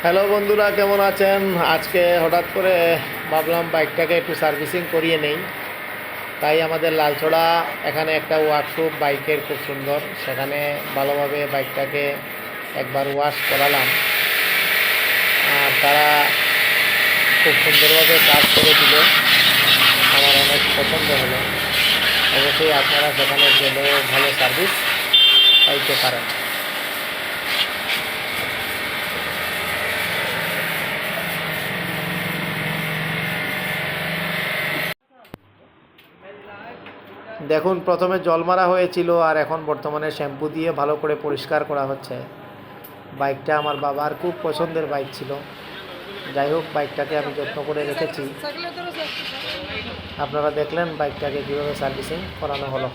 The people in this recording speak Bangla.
হ্যালো বন্ধুরা, কেমন আছেন? আজকে হঠাৎ করে ভাবলাম বাইকটাকে একটু সার্ভিসিং করিয়ে নেই। তাই আমাদের লালছড়া এখানে একটা ওয়ার্কশপ বাইকের খুব সুন্দর, সেখানে ভালোভাবে বাইকটাকে একবার ওয়াশ করালাম। আর তারা খুব সুন্দরভাবে কাজ করে দিল, আমার অনেক পছন্দ হলো। অবশ্যই আপনারা সেখানে গেলেও ভালো সার্ভিস পাইতে পারেন। দেখুন, প্রথমে জল মারা হয়েছিল আর এখন বর্তমানে শ্যাম্পু দিয়ে ভালো করে পরিষ্কার করা হচ্ছে। বাইকটা আমার বাবার খুব পছন্দের বাইক ছিল। যাই হোক, বাইকটাকে আমি যত্ন করে রেখেছি। আপনারা দেখলেন বাইকটাকে কীভাবে সার্ভিসিং করানো হলো।